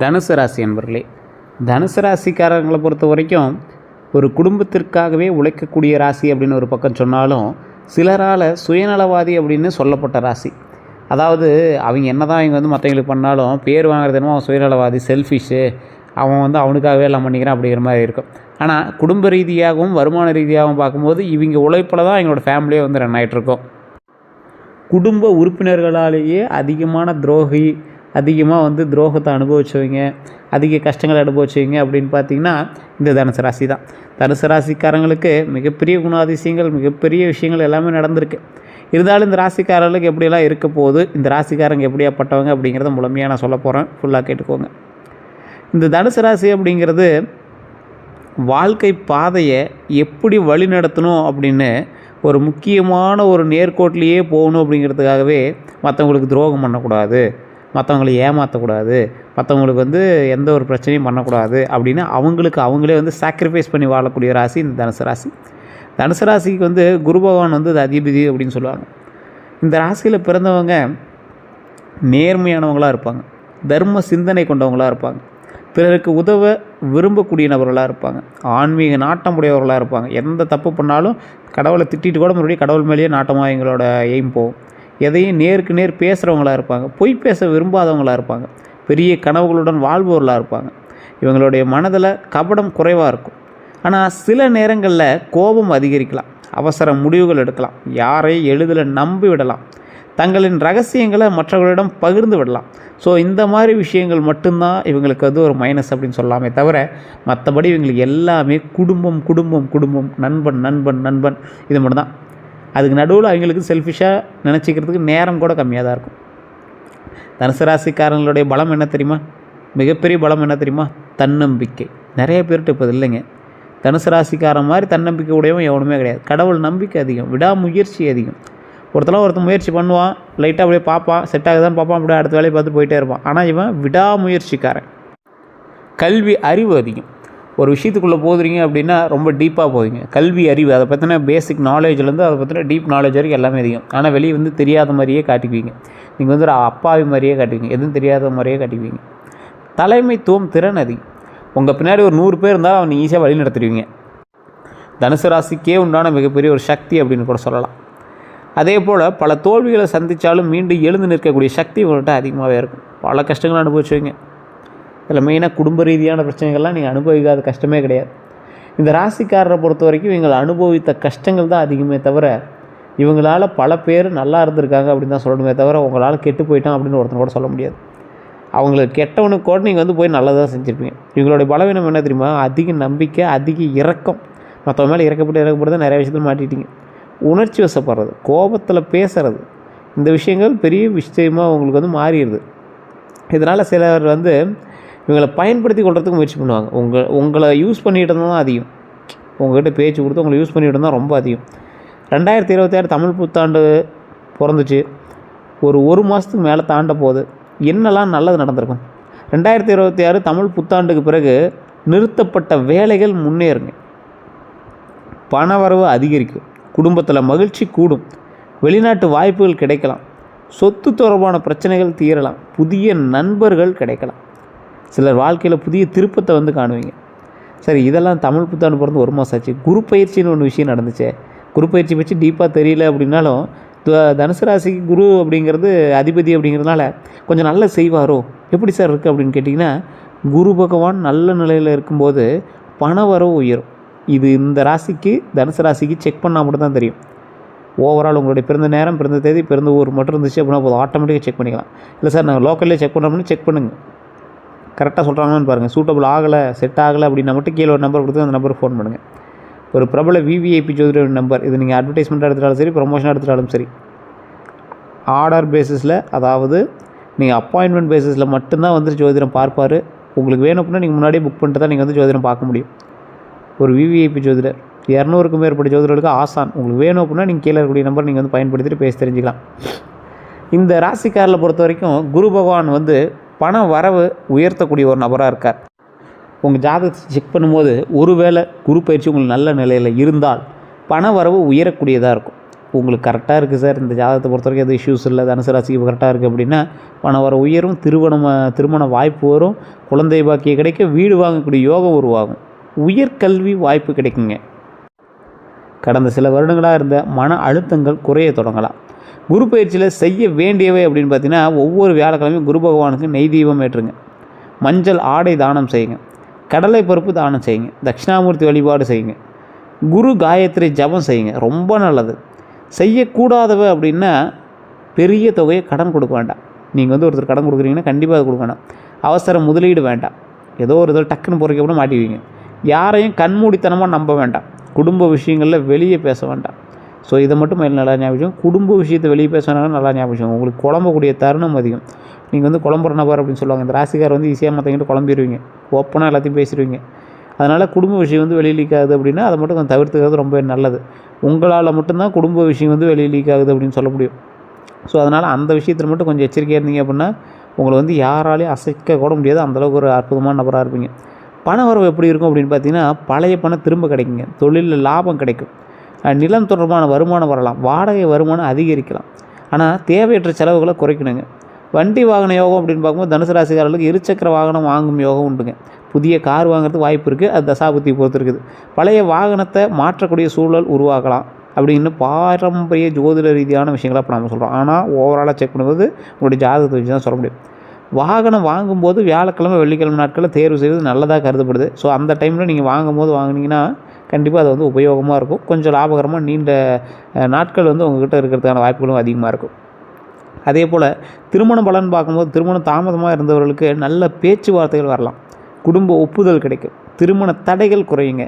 தனுசு ராசி அன்பர்களே, தனுசு ராசிக்காரங்களை பொறுத்த வரைக்கும் ஒரு குடும்பத்திற்காகவே உழைக்கக்கூடிய ராசி அப்படின்னு ஒரு பக்கம் சொன்னாலும், சிலரால் சுயநலவாதி அப்படின்னு சொல்லப்பட்ட ராசி. அதாவது அவங்க என்ன தான் இவங்க மற்றவங்களுக்கு பண்ணாலும் பேர் வாங்குறது என்னமோ அவன் சுயநலவாதி, செல்ஃபிஷ்ஷு, அவன் அவனுக்காகவே எல்லாம் பண்ணிக்கிறான் அப்படிங்கிற மாதிரி இருக்கும். ஆனால் குடும்ப ரீதியாகவும் வருமான ரீதியாகவும் பார்க்கும்போது இவங்க உழைப்பில் தான் எங்களோட ஃபேமிலியே ரன் ஆகிட்ருக்கோம். குடும்ப உறுப்பினர்களாலேயே அதிகமாக துரோகத்தை அனுபவிச்சவங்க, அதிக கஷ்டங்களை அனுபவிச்சவங்க அப்படின்னு பார்த்திங்கன்னா இந்த தனுசு ராசி தான். தனுசு ராசிக்காரங்களுக்கு மிகப்பெரிய குணாதிசயங்கள், மிகப்பெரிய விஷயங்கள் எல்லாமே நடந்திருக்கு. இருந்தாலும் இந்த ராசிக்காரர்களுக்கு எப்படியெல்லாம் இருக்க போகுது, இந்த ராசிக்காரங்க எப்படியாப்பட்டவங்க அப்படிங்கிறத முழுமையாக நான் சொல்ல போகிறேன். ஃபுல்லாக கேட்டுக்கோங்க. இந்த தனுசு ராசி அப்படிங்கிறது வாழ்க்கை பாதையை எப்படி வழி நடத்தணும் அப்படின்னு ஒரு முக்கியமான ஒரு நேர்கோட்டிலேயே போகணும் அப்படிங்கிறதுக்காகவே மற்றவங்களுக்கு துரோகம் பண்ணக்கூடாது, மற்றவங்களை ஏமாற்றக்கூடாது, மற்றவங்களுக்கு எந்த ஒரு பிரச்சனையும் பண்ணக்கூடாது அப்படின்னு அவங்களே சாக்ரிஃபைஸ் பண்ணி வாழக்கூடிய ராசி இந்த தனுசு ராசி. தனுசு ராசிக்கு குரு பகவான் அது அதிபதி அப்படின்னு சொல்லுவாங்க. இந்த ராசியில் பிறந்தவங்க நேர்மையானவங்களாக இருப்பாங்க, தர்ம சிந்தனை கொண்டவங்களாக இருப்பாங்க, பிறருக்கு உதவ விரும்பக்கூடிய நபர்களாக இருப்பாங்க, ஆன்மீக நாட்டம் உடையவர்களாக இருப்பாங்க. எந்த தப்பு பண்ணாலும் கடவுளை திட்டிட்டு கூட மறுபடியும் கடவுள் மேலேயே நாட்டமாக எங்களோட எய்ம் போகும். எதையும் நேருக்கு நேர் பேசுகிறவங்களாக இருப்பாங்க, பொய் பேச விரும்பாதவங்களாக இருப்பாங்க, பெரிய கனவுகளுடன் வாழ்பவர்களாக இருப்பாங்க. இவங்களுடைய மனதில் கபடம் குறைவாக இருக்கும். ஆனால் சில நேரங்களில் கோபம் அதிகரிக்கலாம், அவசர முடிவுகள் எடுக்கலாம், யாரை எளிதில் நம்பி விடலாம், தங்களின் ரகசியங்களை மற்றவர்களிடம் பகிர்ந்து விடலாம். ஸோ இந்த மாதிரி விஷயங்கள் மட்டும்தான் இவங்களுக்கு ஒரு மைனஸ் அப்படின்னு சொல்லலாமே தவிர, மற்றபடி இவங்களுக்கு எல்லாமே குடும்பம் குடும்பம் குடும்பம், நண்பன் நண்பன் நண்பன், இது மட்டும்தான். அதுக்கு நடுவில் அவங்களுக்கு செல்ஃபிஷாக நினச்சிக்கிறதுக்கு நேரம் கூட கம்மியாக தான் இருக்கும். தனுசு ராசிக்காரங்களுடைய பலம் என்ன தெரியுமா? மிகப்பெரிய பலம் என்ன தெரியுமா? தன்னம்பிக்கை. நிறைய பேர்கிட்ட இப்போ இல்லைங்க. தனுசு ராசிக்காரன் மாதிரி தன்னம்பிக்கை உடையவன் எவனுமே கிடையாது. கடவுள் நம்பிக்கை அதிகம், விடாமுயற்சி அதிகம். ஒருத்தன் முயற்சி பண்ணுவான், லைட்டாக அப்படியே பார்ப்பான், செட் ஆகுதான்னு பார்ப்பான், அப்படியே அடுத்த வேலையை பார்த்து போயிட்டே இருப்பான். ஆனால் இவன் விடாமுயற்சிக்காரன். கல்வி அறிவு அதிகம். ஒரு விஷயத்துக்குள்ளே போதுறீங்க அப்படின்னா ரொம்ப டீப்பாக போவீங்க. கல்வி அறிவு, அதை பற்றின பேசிக் நாலேஜ்லேருந்து அதை பற்றின டீப் நாலேஜ் வரைக்கும் எல்லாமே அதிகம். ஆனால் வெளியே தெரியாத மாதிரியே காட்டிக்குவீங்க. நீங்கள் ஒரு அப்பாவி மாதிரியே காட்டுவீங்க, எதுவும் தெரியாத மாதிரியே காட்டிக்குவீங்க. தலைமைத்துவம் திறன் அதிகம். உங்கள் பின்னாடி ஒரு 100 பேர் இருந்தால் அவனை ஈஸியாக வழி நடத்துடுவீங்க. தனுசு ராசிக்கே உண்டான மிகப்பெரிய ஒரு சக்தி அப்படின்னு கூட சொல்லலாம். அதே போல் பல தோல்விகளை சந்தித்தாலும் மீண்டும் எழுந்து நிற்கக்கூடிய சக்தி உங்கள்கிட்ட அதிகமாகவே இருக்கும். பல கஷ்டங்களை அனுபவிச்சுவீங்க. இதில் மெயினாக குடும்ப ரீதியான பிரச்சனைகள்லாம் நீங்கள் அனுபவிக்காத கஷ்டமே கிடையாது. இந்த ராசிக்காரரை பொறுத்த வரைக்கும் இவங்களை அனுபவித்த கஷ்டங்கள் தான் அதிகமே தவிர, இவங்களால் பல பேர் நல்லா இருந்திருக்காங்க அப்படின்னு தான் சொல்லணுமே தவிர, உங்களால் கெட்டு போயிட்டான் அப்படின்னு ஒருத்தன் கூட சொல்ல முடியாது. அவங்களுக்கு கெட்டவனுக்கு கூட நீங்கள் போய் நல்லதாக செஞ்சுருப்பீங்க. இவங்களுடைய பலவீனம் என்ன தெரியுமா? அதிக நம்பிக்கை, அதிக இரக்கம். மற்றவங்க மேலே இறக்கப்பட்டு தான் நிறைய விஷயத்தில் மாட்டிட்டீங்க. உணர்ச்சி வசப்படுறது, கோபத்தில் பேசுகிறது, இந்த விஷயங்கள் பெரிய விஷயமாக உங்களுக்கு மாறிடுது. இதனால் சிலர் இவங்களை பயன்படுத்தி கொள்றதுக்கு முயற்சி பண்ணுவாங்க. உங்களை யூஸ் பண்ணிகிட்டு தான் அதிகம். உங்கள்கிட்ட பேச்சு கொடுத்து உங்களை யூஸ் பண்ணிகிட்டு தான் ரொம்ப அதிகம். 2026 தமிழ் புத்தாண்டு பிறந்துச்சு. ஒரு மாதத்துக்கு மேலே தாண்ட போகுது. என்னெல்லாம் நல்லது நடந்திருக்கும்? 2026 தமிழ் புத்தாண்டுக்கு பிறகு நிறுத்தப்பட்ட வேலைகள் முன்னேறுங்க, பணவரவு அதிகரிக்கும், குடும்பத்தில் மகிழ்ச்சி கூடும், வெளிநாட்டு வாய்ப்புகள் கிடைக்கலாம், சொத்து தொடர்பான பிரச்சனைகள் தீரலாம், புதிய நண்பர்கள் கிடைக்கலாம், சிலர் வாழ்க்கையில் புதிய திருப்பத்தை காணுவீங்க. சரி, இதெல்லாம் தமிழ் புத்தாண்டு பிறந்து 1 மாதம் ஆச்சு. குரு பயிற்சின்னு ஒன்று விஷயம் நடந்துச்சு. குரு பயிற்சி பற்றி டீப்பாக தெரியல அப்படின்னாலும், தனுசு ராசிக்கு குரு அப்படிங்கிறது அதிபதி அப்படிங்கிறதுனால கொஞ்சம் நல்ல செய்வாரோ, எப்படி சார் இருக்குது அப்படின்னு கேட்டிங்கன்னா, குரு பகவான் நல்ல நிலையில் இருக்கும்போது பணவரவு உயரும். இது இந்த ராசிக்கு, தனுசு ராசிக்கு செக் பண்ணால் மட்டும் தான் தெரியும். ஓவரால் உங்களுடைய பிறந்த நேரம், பிறந்த தேதி, பிறந்த ஊர் மட்டும் இருந்துச்சு அப்படின்னா போதும், ஆட்டோமேட்டிக்காக செக் பண்ணிக்கலாம். இல்லை சார் நாங்கள் லோக்கல்லே செக் பண்ணோம்னு செக் பண்ணுங்கள், கரெக்டாக சொல்கிறாங்கன்னு பாருங்கள். சூட்டபிள் ஆகலை, செட் ஆகலை அப்படின்னா மட்டும் கீழே ஒரு நம்பர் கொடுத்து அந்த நம்பருக்கு ஃபோன் பண்ணுங்கள். ஒரு பிரபல விவிஐபி ஜோதிட நம்பர். இது நீங்கள் அட்வர்டைஸ்மெண்ட்டாக எடுத்துட்டாலும் சரி, ப்ரொமோஷனாக எடுத்துட்டாலும் சரி, ஆர்டர் பேஸிஸில், அதாவது நீங்கள் அப்பாயின்மெண்ட் பேஸிஸில் மட்டும்தான் ஜோதிடம் பார்ப்பார். உங்களுக்கு வேணும் அப்படின்னா நீங்கள் முன்னாடியே புக் பண்ணிட்டு தான் நீங்கள் ஜோதிடம் பார்க்க முடியும். ஒரு விவிஐபி ஜோதிடர், 200க்கும் மேற்பட்ட ஜோதிடர்களுக்கு ஆசான். உங்களுக்கு வேணும் அப்படின்னா நீங்கள் கீழே இருக்கக்கூடிய நம்பர் நீங்கள் பயன்படுத்திட்டு பேசி தெரிஞ்சுக்கலாம். இந்த ராசிக்காரில் பொறுத்த வரைக்கும் குரு பகவான் பண வரவு உயர்த்தக்கூடிய ஒரு நபராக இருக்கார். உங்கள் ஜாதகத்தை செக் பண்ணும்போது ஒருவேளை குரு பயிற்சி உங்களுக்கு நல்ல நிலையில் இருந்தால் பண வரவு உயரக்கூடியதாக இருக்கும். உங்களுக்கு கரெக்டாக இருக்குது சார், இந்த ஜாதகத்தை பொறுத்த வரைக்கும் எதுவும் இஷ்யூஸ் இல்லை, தனுசு ராசிக்கு கரெக்டாக இருக்குது அப்படின்னா பண வர உயரும், திருமண வாய்ப்பு வரும், குழந்தை பாக்கியம் கிடைக்கும், வீடு வாங்கக்கூடிய யோகம் உருவாகும், உயர்கல்வி வாய்ப்பு கிடைக்குங்க. கடந்த சில வருடங்களாக இருந்த மன அழுத்தங்கள் குறைய தொடங்கலாம். குரு பயிற்சியில் செய்ய வேண்டியவை அப்படின்னு பார்த்தீங்கன்னா, ஒவ்வொரு வியாழக்கிழமையும் குரு பகவானுக்கு நெய் தீபம் ஏற்றுங்க, மஞ்சள் ஆடை தானம் செய்யுங்க, கடலை பருப்பு தானம் செய்யுங்க, தட்சிணாமூர்த்தி வழிபாடு செய்யுங்க, குரு காயத்ரி ஜபம் செய்யுங்க, ரொம்ப நல்லது. செய்யக்கூடாதவ அப்படின்னா பெரிய தொகையை கடன் கொடுக்க வேண்டாம். நீங்கள் வந்து ஒருத்தர் கடன் கொடுக்குறீங்கன்னா கண்டிப்பாக அது கொடுக்க வேண்டாம். அவசர முதலீடு வேண்டாம். ஏதோ ஒரு இதில் டக்குன்னு பொறுக்க கூட மாட்டிக்குவீங்க. யாரையும் கண்மூடித்தனமாக நம்ப வேண்டாம். குடும்ப விஷயங்களில் வெளியே பேச வேண்டாம். ஸோ இதை மட்டும் நல்லா ஞாபகம். குடும்ப விஷயத்தை வெளியே பேசினாலும் நல்லா ஞாபகம். உங்களுக்கு குழம்பக்கூடிய தருணம் அதிகம். நீங்கள் வந்து குழம்புற நபர் அப்படின்னு சொல்லுவாங்க. இந்த ராசிக்கார் வந்து ஈஸியாக மற்றவங்கிட்ட குழம்பிடுவீங்க, ஓப்பனாக எல்லாத்தையும் பேசிடுவீங்க. அதனால் குடும்ப விஷயம் வந்து வெளியே லீக் ஆகுது அப்படின்னா அதை மட்டும் கொஞ்சம் தவிர்த்துக்கிறது ரொம்ப நல்லது. உங்களால் மட்டும்தான் குடும்ப விஷயம் வந்து வெளியே லீக் ஆகுது அப்படின்னு சொல்ல முடியும். ஸோ அதனால் அந்த விஷயத்தில் மட்டும் கொஞ்சம் எச்சரிக்கையாக இருந்தீங்க அப்படின்னா உங்களை வந்து யாராலையும் அசைக்க கூட முடியாது. அந்தளவுக்கு ஒரு அற்புதமான நபராக இருப்பீங்க. பண வரவு எப்படி இருக்கும் அப்படின்னு பார்த்தீங்கன்னா, பழைய பணம் திரும்ப கிடைக்குங்க, தொழிலில் லாபம் கிடைக்கும், நிலம் தொடர்பான வருமானம் வரலாம், வாடகை வருமானம் அதிகரிக்கலாம். ஆனால் தேவையற்ற செலவுகளை குறைக்கணுங்க. வண்டி வாகன யோகம் அப்படின்னு பார்க்கும்போது தனுசு ராசிக்காரர்களுக்கு இருசக்கர வாகனம் வாங்கும் யோகம் உண்டுங்க. புதிய கார் வாங்குறதுக்கு வாய்ப்பு இருக்குது. அது தசாபுத்தி பொறுத்து இருக்குது. பழைய வாகனத்தை மாற்றக்கூடிய சூழல் உருவாக்கலாம் அப்படின்னு பாரம்பரிய ஜோதிட ரீதியான விஷயங்களை இப்போ நம்ம சொல்கிறோம். ஆனால் ஓவராலாக செக் பண்ணும்போது உங்களுடைய ஜாதகத்தை வச்சு தான் சொல்ல முடியும். வாகனம் வாங்கும்போது வியாழக்கிழமை வெள்ளிக்கிழமை நாட்களில் தேர்வு செய்வது நல்லதாக கருதப்படுது. ஸோ அந்த டைமில் நீங்கள் வாங்கும்போது வாங்கினீங்கன்னா கண்டிப்பாக அது வந்து உபயோகமாக இருக்கும். கொஞ்சம் லாபகரமாக நீண்ட நாட்கள் வந்து உங்கள்கிட்ட இருக்கிறதுக்கான வாய்ப்புகளும் அதிகமாக இருக்கும். அதே போல் திருமண பலன் பார்க்கும்போது திருமணம் தாமதமாக இருந்தவர்களுக்கு நல்ல பேச்சுவார்த்தைகள் வரலாம், குடும்ப ஒப்புதல் கிடைக்கும், திருமண தடைகள் குறையுங்க.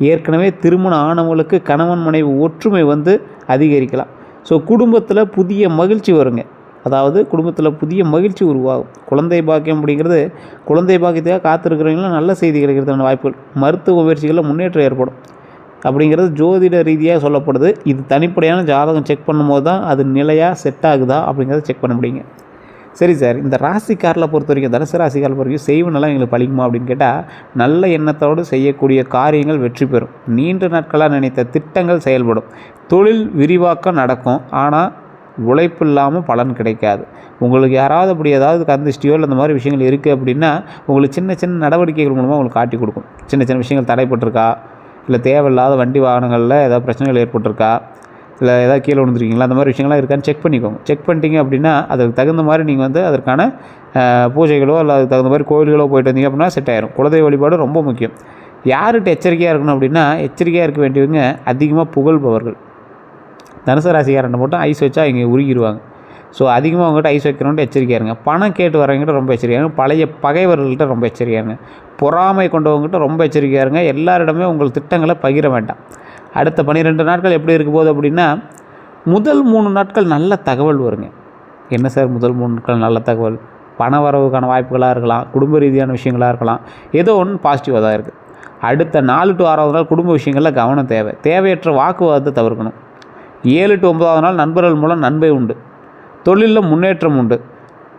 ஏற்கனவே திருமணம் ஆனவங்களுக்கு கணவன் மனைவி ஒற்றுமை வந்து அதிகரிக்கலாம். ஸோ குடும்பத்தில் புதிய மகிழ்ச்சி வருங்க. அதாவது குடும்பத்தில் புதிய மகிழ்ச்சி உருவாகும். குழந்தை பாக்கியம் அப்படிங்கிறது, குழந்தை பாக்கியத்துக்காக காத்திருக்கிறவங்களும் நல்ல செய்தி கிடைக்கிறதுக்கான வாய்ப்புகள், மருத்துவ முயற்சிகளில் முன்னேற்றம் ஏற்படும் அப்படிங்கிறது ஜோதிட ரீதியாக சொல்லப்படுது. இது தனிப்படையான ஜாதகம் செக் பண்ணும்போது தான் அது நிலையாக செட் ஆகுதா அப்படிங்கிறத செக் பண்ண முடியுங்க. சரி சார், இந்த ராசிக்காரில் பொறுத்த வரைக்கும், தனுசு ராசிக்காரில் பொறுத்த வரைக்கும் செய்வனெல்லாம் எங்களுக்கு பழிக்குமா அப்படின்னு கேட்டால், நல்ல எண்ணத்தோடு செய்யக்கூடிய காரியங்கள் வெற்றி பெறும், நீண்ட நாட்களாக நினைத்த திட்டங்கள் செயல்படும், தொழில் விரிவாக்கம் நடக்கும். ஆனால் உழைப்பு இல்லாமல் பலன் கிடைக்காது. உங்களுக்கு யாராவது அப்படி ஏதாவது கந்திஷ்டியோ இல்லை இந்த மாதிரி விஷயங்கள் இருக்குது அப்படின்னா உங்களுக்கு சின்ன சின்ன நடவடிக்கைகள் மூலமாக உங்களுக்கு காட்டி கொடுக்கும். சின்ன சின்ன விஷயங்கள் தடைப்பட்டிருக்கா, இல்லை தேவையில்லாத வண்டி வாகனங்களில் ஏதாவது பிரச்சனைகள் ஏற்பட்டிருக்கா, இல்லை ஏதாவது கீழே விழுந்துருக்கீங்களா, அந்த மாதிரி விஷயங்கள்லாம் இருக்கான்னு செக் பண்ணிக்கோங்க. செக் பண்ணிட்டீங்க அப்படின்னா அதுக்கு தகுந்த மாதிரி நீங்கள் வந்து அதற்கான பூஜைகளோ இல்லை அதுக்கு தகுந்த மாதிரி கோவில்களோ போய்ட்டு வந்தீங்க அப்படின்னா செட் ஆயிரும். குலதெய்வ வழிபாடு ரொம்ப முக்கியம். யார்கிட்ட எச்சரிக்கையாக இருக்கணும் அப்படின்னா, எச்சரிக்கையாக இருக்க வேண்டியவங்க அதிகமாக புகழ்பவர்கள். தனுசு ராசிக்காரன் மட்டும் ஐஸ் வச்சா இங்கே உருகிடுவாங்க. ஸோ அதிகமாக அவங்ககிட்ட ஐஸ் வைக்கிறவன்ட்டு எச்சரிக்கையாக இருங்க. பணம் கேட்டு வரவங்ககிட்ட ரொம்ப எச்சரிக்கையாக இருங்க. பழைய பகைவர்கள்கிட்ட ரொம்ப எச்சரிக்கையாக இருங்க. பொறாமை கொண்டவங்ககிட்ட ரொம்ப எச்சரிக்கையாக இருங்க. எல்லாரிடமே உங்கள் திட்டங்களை பகிர வேண்டாம். அடுத்த 12 நாட்கள் எப்படி இருக்க போகுது அப்படின்னா, முதல் 3 நாட்கள் நல்ல தகவல் வருங்க. என்ன சார் முதல் 3 நாட்கள் நல்ல தகவல்? பண வரவுக்கான வாய்ப்புகளாக இருக்கலாம், குடும்ப ரீதியான விஷயங்களாக இருக்கலாம், ஏதோ ஒன்று பாசிட்டிவாக தான் இருக்குது. அடுத்த 4 to 6வது நாள் குடும்ப விஷயங்களில் கவனம் தேவை. தேவையற்ற வாக்குவாதத்தை தவிர்க்கணும். 7 to 9வது நாள் நண்பர்கள் மூலம் நன்மை உண்டு, தொழிலில் முன்னேற்றம் உண்டு.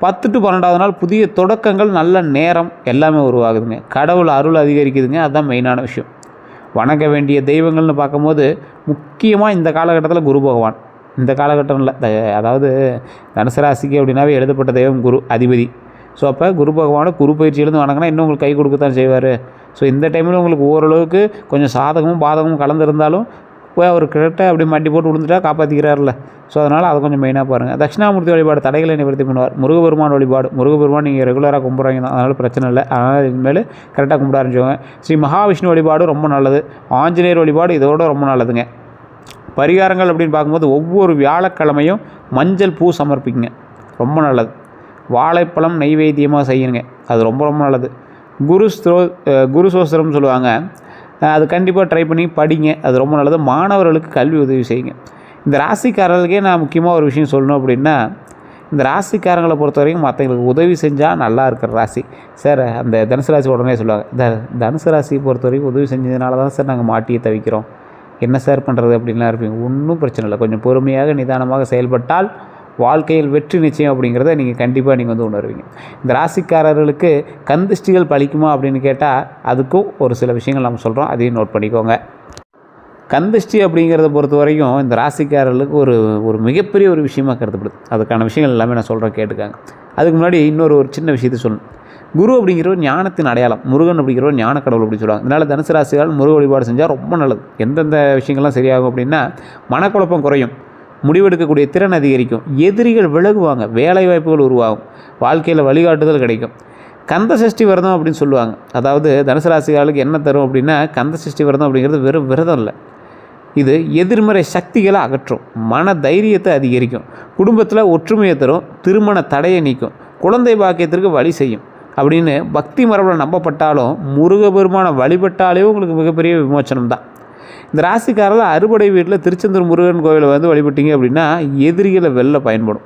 10 to 12வது நாள் புதிய தொடக்கங்கள், நல்ல நேரம் எல்லாமே உருவாகுதுங்க. கடவுள் அருள் அதிகரிக்குதுங்க. அதுதான் மெயினான விஷயம். வணங்க வேண்டிய தெய்வங்கள்னு பார்க்கும்போது முக்கியமாக இந்த காலகட்டத்தில் குரு பகவான். இந்த காலகட்டத்தில் அதாவது தனுசு ராசிக்கு அப்படின்னாவே எழுதப்பட்ட தெய்வம் குரு அதிபதி. ஸோ அப்போ குரு பகவானை குரு பயிற்சியிலேருந்து வணங்கினா இன்னும் உங்களுக்கு கை கொடுக்கத்தான் செய்வார். ஸோ இந்த டைமில் உங்களுக்கு ஓரளவுக்கு கொஞ்சம் சாதகமும் பாதகமும் கலந்துருந்தாலும் போய் அவர் கிட்ட அப்படி மட்டி போட்டு விழுந்துட்டா காப்பாற்றிக்கிறார்ல. ஸோ அதனால் அதை கொஞ்சம் மெயினாக பாருங்கள். தட்சிணாமூர்த்தி வழிபாடு தடைகளை நிவர்த்தி பண்ணுவார். முருகபெருமான் வழிபாடு, முருகபெருமான் நீங்கள் ரெகுலராக கும்பிட்றீங்க தான், அதனால் பிரச்சனை இல்லை. அதனால் இனிமேல் கரெக்டாக கும்பிட ஆரம்பிச்சவங்க. ஸ்ரீ மகாவிஷ்ணு வழிபாடு ரொம்ப நல்லது. ஆஞ்சநேயர் வழிபாடு இதோட ரொம்ப நல்லதுங்க. பரிகாரங்கள் அப்படின்னு பார்க்கும்போது ஒவ்வொரு வியாழக்கிழமையும் மஞ்சள் பூ சமர்ப்பிக்குங்க, ரொம்ப நல்லது. வாழைப்பழம் நைவேத்தியமாக செய்யுங்க, அது ரொம்ப ரொம்ப நல்லது. குரு சோஸ்திரம்னு சொல்லுவாங்க, அது கண்டிப்பாக ட்ரை பண்ணி படிங்க, அது ரொம்ப நல்லது. மாணவர்களுக்கு கல்வி உதவி செய்யுங்க. இந்த ராசிக்காரர்களுக்கே நான் முக்கியமாக ஒரு விஷயம் சொல்லணும் அப்படின்னா, இந்த ராசிக்காரங்களை பொறுத்த வரைக்கும் மற்றவங்களுக்கு உதவி செஞ்சால் நல்லா இருக்கிற ராசி சார். அந்த தனுசு ராசி உடனே சொல்லுவாங்க, தனுசு ராசியை பொறுத்த வரைக்கும் உதவி செஞ்சதுனால தான் சார் நாங்கள் மாட்டியே தவிக்கிறோம், என்ன சார் பண்ணுறது அப்படின்லாம் இருப்பீங்க. ஒன்றும் பிரச்சனை இல்லை. கொஞ்சம் பொறுமையாக நிதானமாக செயல்பட்டால் வாழ்க்கையில் வெற்றி நிச்சயம் அப்படிங்கிறத நீங்கள் கண்டிப்பாக நீங்கள் வந்து உணர்வீங்க. இந்த ராசிக்காரர்களுக்கு கந்திஷ்டிகள் பழிக்குமா அப்படின்னு கேட்டால் அதுக்கும் ஒரு சில விஷயங்கள் நம்ம சொல்கிறோம், அதையும் நோட் பண்ணிக்கோங்க. கந்தஷ்டி அப்படிங்கிறத பொறுத்த வரைக்கும் இந்த ராசிக்காரர்களுக்கு ஒரு மிகப்பெரிய ஒரு விஷயமாக கருதப்படுது. அதுக்கான விஷயங்கள் எல்லாமே நான் சொல்கிறேன், கேட்டுக்காங்க. அதுக்கு முன்னாடி இன்னொரு சின்ன விஷயத்தை சொல்லணும். குரு அப்படிங்கிறவர் ஞானத்தின் அடையாளம், முருகன் அப்படிங்கிறவர் ஞான கடவுள் அப்படின்னு சொல்லுவாங்க. அதனால் தனுசு ராசிக்காரர்கள் முருக வழிபாடு செஞ்சால் ரொம்ப நல்லது. எந்தெந்த விஷயங்கள்லாம் சரியாகும் அப்படின்னா, மனக்குழப்பம் குறையும், முடிவெடுக்கக்கூடிய திறன் அதிகரிக்கும், எதிரிகள் விலகுவாங்க, வேலை வாய்ப்புகள் உருவாகும், வாழ்க்கையில் வழிகாட்டுதல் கிடைக்கும். கந்த சஷ்டி விரதம் அப்படின்னு சொல்லுவாங்க. அதாவது தனுசு ராசிக்காரர்களுக்கு என்ன தரும் அப்படின்னா, கந்த சஷ்டி விரதம் அப்படிங்கிறது வெறும் விரதம் இல்லை, இது எதிர்மறை சக்திகளை அகற்றும், மன தைரியத்தை அதிகரிக்கும், குடும்பத்தில் ஒற்றுமையை தரும், திருமண தடையை நீக்கும், குழந்தை பாக்கியத்திற்கு வழி செய்யும் அப்படின்னு பக்தி மரபில் நம்பப்பட்டாலும் முருகபெருமான வழிபட்டாலே உங்களுக்கு மிகப்பெரிய விமோச்சனம் தான். இந்த ராசிக்காரர்கள் அறுபடை வீட்டில் திருச்செந்தூர் முருகன் கோவிலை வந்து வழிபட்டீங்க அப்படின்னா எதிரிகளை வெல்ல பயன்படும்.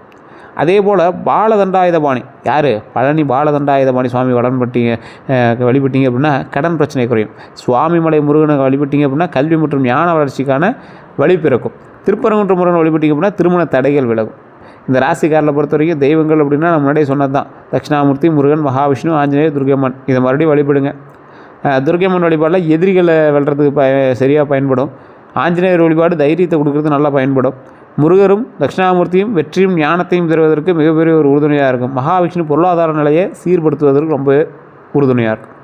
அதே போல் பாலதண்டாயுதபாணி, யார்? பழனி பாலதண்டாயுதபாணி சுவாமி வழிபட்டீங்க அப்படின்னா கடன் பிரச்சனை குறையும். சுவாமிமலை முருகனை வழிபட்டீங்க அப்படின்னா கல்வி மற்றும் ஞான வளர்ச்சிக்கான வழி பிறக்கும். திருப்பரங்குன்ற முருகனை வழிபட்டீங்க அப்படின்னா திருமண தடைகள் விலகும். இந்த ராசிக்காரில் பொறுத்த வரைக்கும் தெய்வங்கள் அப்படின்னா நம்ம முன்னாடியே சொன்னது தான். தட்சிணாமூர்த்தி, முருகன், மகாவிஷ்ணு, ஆஞ்சநேயர், துர்கையம்மன், இதை மறுபடியும் வழிபடுங்க. துர்கையம்மன் வழிபாடில் எதிரிகளை வெல்றதுக்கு சரியாக பயன்படும். ஆஞ்சநேயர் வழிபாடு தைரியத்தை கொடுக்கறது நல்லா பயன்படும். முருகரும் தட்சிணாமூர்த்தியும் வெற்றியும் ஞானத்தையும் தருவதற்கு மிகப்பெரிய ஒரு உறுதுணையாக இருக்கும். மகாவிஷ்ணு பொருளாதார நிலையை சீர்படுத்துவதற்கு ரொம்ப உறுதுணையாக இருக்கும்.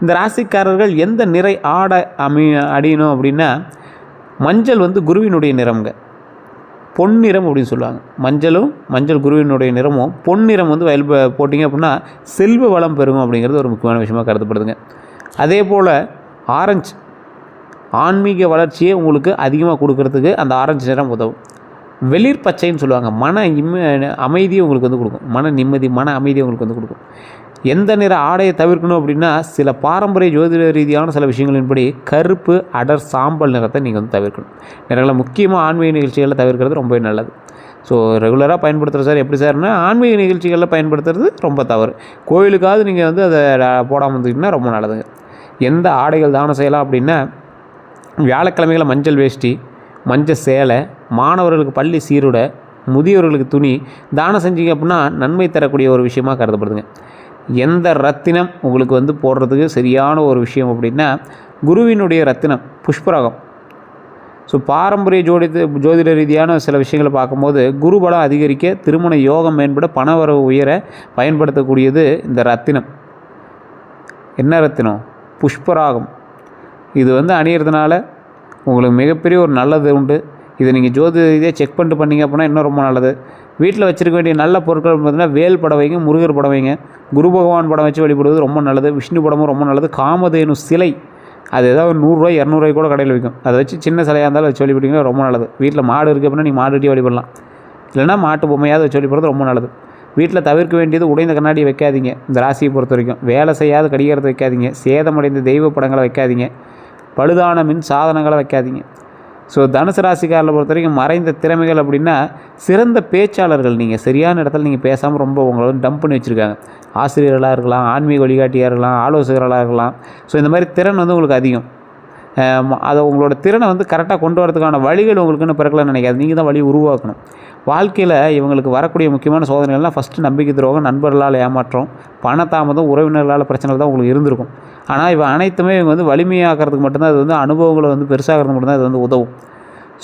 இந்த ராசிக்காரர்கள் எந்த நிறை ஆடை அடியணும் அப்படின்னா, மஞ்சள் வந்து குருவினுடைய நிறம்ங்க, பொன்னிறம் அப்படின்னு சொல்லுவாங்க. மஞ்சள் குருவினுடைய நிறமும், பொன்னிறம் வந்து வயல் போட்டிங்க அப்படின்னா செல்வ வளம் பெருகும் அப்படிங்கிறது ஒரு முக்கியமான விஷயமாக கருதப்படுதுங்க. அதே போல் ஆரஞ்சு ஆன்மீக வளர்ச்சியை உங்களுக்கு அதிகமாக கொடுக்கறதுக்கு அந்த ஆரஞ்சு நிறம் உதவும். வெளிர் பச்சைன்னு சொல்லுவாங்க, அமைதியை உங்களுக்கு வந்து கொடுக்கும், மன நிம்மதி, மன அமைதியை உங்களுக்கு வந்து கொடுக்கும். எந்த நிற ஆடையை தவிர்க்கணும் அப்படின்னா, சில பாரம்பரிய ஜோதிட ரீதியான சில விஷயங்களின்படி கருப்பு, அடர், சாம்பல் நிறத்தை நீங்கள் வந்து தவிர்க்கணும். நிறங்களை முக்கியமாக ஆன்மீக நிகழ்ச்சிகளில் தவிர்க்கிறது ரொம்ப நல்லது. ஸோ ரெகுலராக பயன்படுத்துகிற சார் எப்படி சார்னா, ஆன்மீக நிகழ்ச்சிகளில் பயன்படுத்துறது ரொம்ப தவறு. கோயிலுக்காவது நீங்கள் வந்து அதை போடாமல் இருந்தீங்கன்னா ரொம்ப நல்லதுங்க. எந்த ஆடைகள் தானம் செய்யலாம் அப்படின்னா, வியாழக்கிழமைகளை மஞ்சள் வேஷ்டி, மஞ்சள் சேலை, மாணவர்களுக்கு பள்ளி சீருடை, முதியோர்களுக்கு துணி தானம் செஞ்சீங்க அப்படின்னா நன்மை தரக்கூடிய ஒரு விஷயமாக கருதப்படுதுங்க. எந்த ரத்தினம் உங்களுக்கு வந்து போடுறதுக்கு சரியான ஒரு விஷயம் அப்படின்னா, குருவினுடைய ரத்தினம் புஷ்பராகம். ஸோ பாரம்பரிய ஜோதிட ரீதியான சில விஷயங்களை பார்க்கும்போது குருபலம் அதிகரிக்க, திருமண யோகம் மேம்பட, பணவரவு உயர பயன்படுத்தக்கூடியது இந்த ரத்தினம். என்ன ரத்தினம்? புஷ்பராகம். இது வந்து அணியிறதுனால உங்களுக்கு மிகப்பெரிய ஒரு நல்லது உண்டு. இதை நீங்கள் ஜோதிட ரீதியாக செக் பண்ணிட்டு பண்ணிங்க அப்படின்னா இன்னும் ரொம்ப நல்லது. வீட்டில் வச்சுருக்க வேண்டிய நல்ல பொருட்கள் பார்த்திங்கன்னா, வேல் படம் வைங்க, முருகர் படம் வைங்க, குரு பகவான் படம் வச்சு வழிபடுவது ரொம்ப நல்லது. விஷ்ணு படமும் ரொம்ப நல்லது. காமதேனு சிலை, அது ஏதாவது 100 200 கூட கடையில் விற்கும், அதை வச்சு சின்ன சிலையாக இருந்தாலும் வச்சு வழிபட்டிங்கன்னா ரொம்ப நல்லது. வீட்டில் மாடு இருக்குது அப்படின்னா நீங்கள் மாடு வெட்டி வழிபடலாம், இல்லைனா மாட்டு பொம்மையாவது வச்சு வழிபடுறது ரொம்ப நல்லது. வீட்டில் தவிர்க்க வேண்டியது உடைந்த கண்ணாடியை வைக்காதீங்க. இந்த ராசியை பொறுத்த வரைக்கும் வேலை செய்யாத கடிகாரத்தை வைக்காதீங்க, சேதமடைந்த தெய்வ படங்களை வைக்காதீங்க, பழுதான மின் சாதனங்களை வைக்காதீங்க. ஸோ தனுசு ராசிக்காரில் பொறுத்த வரைக்கும் மறைந்த திறமைகள் அப்படின்னா, சிறந்த பேச்சாளர்கள். நீங்கள் சரியான இடத்துல நீங்கள் பேசாமல் ரொம்ப உங்களை வந்து டம்ப் பண்ணி வச்சுருக்காங்க. ஆசிரியர்களாக இருக்கலாம், ஆன்மீக வழிகாட்டியாக இருக்கலாம், ஆலோசகர்களாக இருக்கலாம். ஸோ இந்த மாதிரி திறன் வந்து உங்களுக்கு அதிகம். அதை உங்களோட திறனை வந்து கரெக்டாக கொண்டு வரதுக்கான வழிகள் உங்களுக்குன்னு பிறக்கலன்னு நினைக்காது, நீங்கள் தான் வழி உருவாக்கணும். வாழ்க்கையில் இவங்களுக்கு வரக்கூடிய முக்கியமான சோதனைகள்லாம் ஃபஸ்ட்டு நம்பிக்கை துரோகம், நண்பர்களால் ஏமாற்றம், பணத்தாமதம், உறவினர்களால் பிரச்சனைகள் தான் உங்களுக்கு இருந்திருக்கும். ஆனால் இவன் அனைத்துமே இவங்க வந்து வலிமையாக்கிறதுக்கு மட்டும்தான், அது வந்து அனுபவங்களை வந்து பெருசாகிறது மட்டும்தான் இது வந்து உதவும்.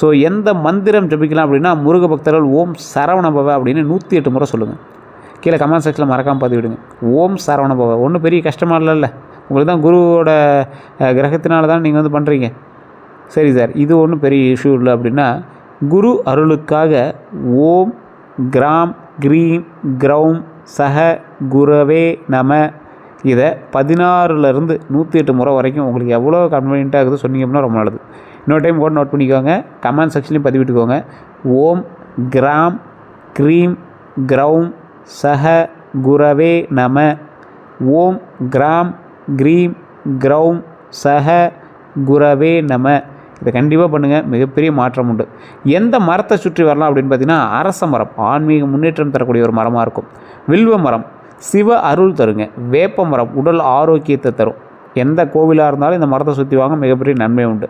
ஸோ எந்த மந்திரம் ஜபிக்கலாம் அப்படின்னா, முருக பக்தர்கள் ஓம் சரவணபவ அப்படின்னு 108 முறை சொல்லுங்கள். கீழே கமெண்ட் செக்ஷனில் மறக்காமல் பார்த்து விடுங்க. ஓம் சரவணபவ. ஒன்றும் பெரிய கஷ்டமாக இல்லைல்ல, உங்களுக்கு தான் குருவோட கிரகத்தினால தான் நீங்கள் வந்து பண்ணுறீங்க. சரி சார், இது ஒன்றும் பெரிய இஷ்யூ இல்லை அப்படின்னா, குரு அருளுக்காக ஓம் கிராம் க்ரீம் க்ரௌம் சஹ குரவே நம, இதை 16லேருந்து 108 முறை வரைக்கும் உங்களுக்கு எவ்வளோ கன்வீனியண்ட்டாக இருக்குது சொன்னீங்க அப்படின்னா ரொம்ப நல்லது. இன்னொரு டைம் கூட நோட் பண்ணிக்கோங்க, கமெண்ட் செக்ஷன்லேயும் பதிவிட்டுக்கோங்க. ஓம் கிராம் க்ரீம் க்ரௌம் சஹ குரவே நம, ஓம் கிராம் க்ரீம் க்ரௌம் சஹ குரவே நம. இதை கண்டிப்பாக பண்ணுங்கள், மிகப்பெரிய மாற்றம் உண்டு. எந்த மரத்தை சுற்றி வரலாம் அப்படின்னு பார்த்தீங்கன்னா, அரச மரம் ஆன்மீக முன்னேற்றம் தரக்கூடிய ஒரு மரமாக இருக்கும். வில்வ மரம் சிவ அருள் தருங்க. வேப்ப மரம் உடல் ஆரோக்கியத்தை தரும். எந்த கோவிலாக இருந்தாலும் இந்த மரத்தை சுற்றி வாங்க, மிகப்பெரிய நன்மை உண்டு.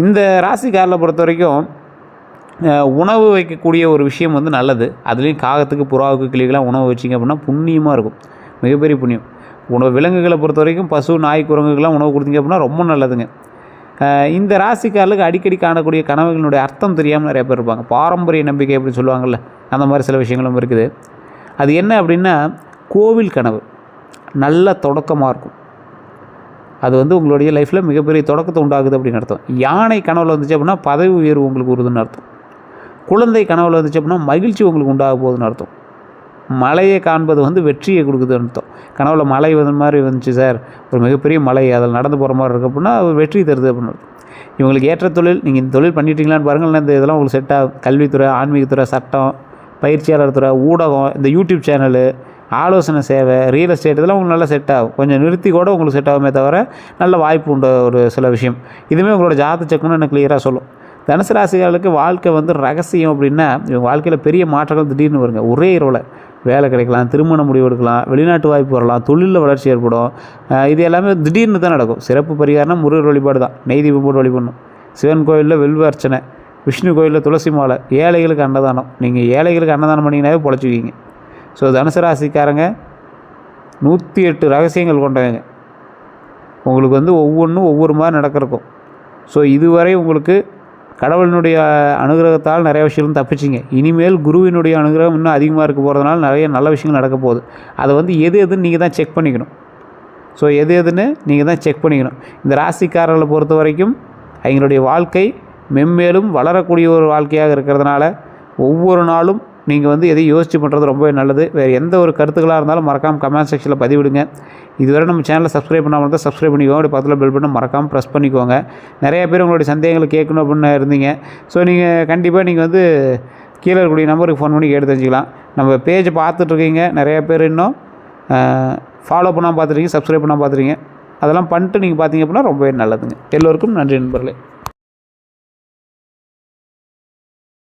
இந்த ராசிக்காரில் பொறுத்த வரைக்கும் உணவு வைக்கக்கூடிய ஒரு விஷயம் வந்து நல்லது. அதுலேயும் காகத்துக்கு, புறாவுக்கு, கிளிகளாம் உணவு வச்சிங்க அப்படின்னா புண்ணியமாக இருக்கும், மிகப்பெரிய புண்ணியம். விலங்குகளை பொறுத்த வரைக்கும் பசு, நாய், குரங்குகள்லாம் உணவு கொடுத்தீங்க அப்படின்னா ரொம்ப நல்லதுங்க. இந்த ராசிக்காரர்களுக்கு அடிக்கடி காணக்கூடிய கனவுகளினுடைய அர்த்தம் தெரியாமல் நிறைய பேர் இருப்பாங்க. பாரம்பரிய நம்பிக்கை அப்படி சொல்லுவாங்கள்ல, அந்த மாதிரி சில விஷயங்களும் இருக்குது. அது என்ன அப்படின்னா, கோவில் கனவு நல்ல தொடக்கமாக இருக்கும். அது வந்து உங்களுடைய லைஃப்பில் மிகப்பெரிய தொடக்கத்தை உண்டாகுது அப்படின்னு அர்த்தம். யானை கனவில் வந்துச்சு அப்படின்னா பதவி உயர்வு உங்களுக்கு வருதுன்னு அர்த்தம். குழந்தை கனவில் வந்துச்சு அப்படின்னா மகிழ்ச்சி உங்களுக்கு உண்டாக போகுதுன்னு அர்த்தம். மலையை காண்பது வந்து வெற்றியை கொடுக்குதுன்னு அர்த்தம். கனவில் மலை வந்து மாதிரி வந்துச்சு சார், ஒரு மிகப்பெரிய மலை, அதில் நடந்து போகிற மாதிரி இருக்குது அப்படின்னா அது வெற்றி தருது அப்படின்னு அர்த்தம். இவங்களுக்கு ஏற்ற தொழில், நீங்கள் இந்த தொழில் பண்ணிட்டீங்களான்னு பாருங்கள். இந்த இதெல்லாம் உங்களுக்கு செட் ஆகும். கல்வித்துறை, ஆன்மீகத்துறை, சட்டம், பயிற்சியாளர் துறை, ஊடகம், இந்த யூடியூப் சேனலு, ஆலோசனை சேவை, ரியல் எஸ்டேட், இதெல்லாம் உங்களுக்கு நல்லா செட் ஆகும். கொஞ்சம் நிறுத்தி கூட உங்களுக்கு செட் ஆகுமே தவிர நல்ல வாய்ப்பு உண்டு ஒரு சில விஷயம். இதுவுமே உங்களோட ஜாதக செக்குன்னு எனக்கு கிளியராக சொல்லும். தனுசு ராசிகளுக்கு வாழ்க்கை வந்து ரகசியம் அப்படின்னா, இவங்க வாழ்க்கையில் பெரிய மாற்றங்கள் திடீர்னு வருங்க. ஒரே இரவில் வேலை கிடைக்கலாம், திருமண முடிவு எடுக்கலாம், வெளிநாட்டு வாய்ப்பு வரலாம், தொழிலில் வளர்ச்சி ஏற்படும். இது எல்லாமே திடீர்னு தான் நடக்கும். சிறப்பு பரிகாரம்னா முருகர் வழிபாடு தான். நெய் தீபம் போட்டு வழிபடணும். சிவன் கோயிலில் வெல்வ அர்ச்சனை, விஷ்ணு கோயிலில் துளசி மாலை, ஏழைகளுக்கு அன்னதானம். நீங்கள் ஏழைகளுக்கு அன்னதானம் பண்ணிங்கனாவே பொழைச்சிக்குவீங்க. ஸோ தனுசு ராசிக்காரங்க 108 ரகசியங்கள் கொண்டவங்க. உங்களுக்கு வந்து ஒவ்வொன்றும் ஒவ்வொரு மாதிரி நடக்கிறக்கும். ஸோ இதுவரை உங்களுக்கு கடவுளினுடைய அனுகிரகத்தால் நிறைய விஷயங்களும் தப்பிச்சிங்க. இனிமேல் குருவினுடைய அனுகிரகம் இன்னும் அதிகமாக இருக்க போகிறதுனால நிறைய நல்ல விஷயங்கள் நடக்க போகுது. அதை வந்து எதுன்னு நீங்கள் தான் செக் பண்ணிக்கணும். ஸோ எதுன்னு நீங்கள் தான் செக் பண்ணிக்கணும். இந்த ராசிக்காரர்களை பொறுத்த வரைக்கும் அவங்களுடைய வாழ்க்கை மென்மேலும் வளரக்கூடிய ஒரு வாழ்க்கையாக இருக்கிறதுனால ஒவ்வொரு நாளும் நீங்கள் வந்து எதையும் யோசித்து பண்ணுறது ரொம்பவே நல்லது. வேறு எந்த ஒரு கருத்துக்களாக இருந்தாலும் மறக்காமல் கமெண்ட் செக்ஷனில் பதிவிடுங்க. இதுவரை நம்ம சேனலை சப்ஸ்கிரைப் பண்ணாமல் இருந்தால் சப்ஸ்கிரைப் பண்ணிக்கோங்க. அப்படி பக்கத்தில் பெல் பட்டன் மறக்காமல் ப்ரெஸ் பண்ணிக்கோங்க. நிறைய பேர் உங்களுடைய சந்தேகங்களை கேட்கணும் அப்படின்னு இருந்தீங்க. ஸோ நீங்கள் கண்டிப்பாக நீங்கள் வந்து கீழே இருக்கக்கூடிய நம்பருக்கு ஃபோன் பண்ணி கேட்டு தெரிஞ்சுக்கலாம். நம்ம பேஜை பார்த்துட்ருக்கீங்க, நிறைய பேர் இன்னும் ஃபாலோ பண்ணாமல் பார்த்துருக்கீங்க, சப்ஸ்கிரைப் பண்ணாமல் பார்த்துருக்கீங்க. அதெல்லாம் பண்ணிட்டு நீங்கள் பார்த்தீங்க அப்படின்னா ரொம்பவே நல்லதுங்க. எல்லோருக்கும் நன்றி நண்பர்களே.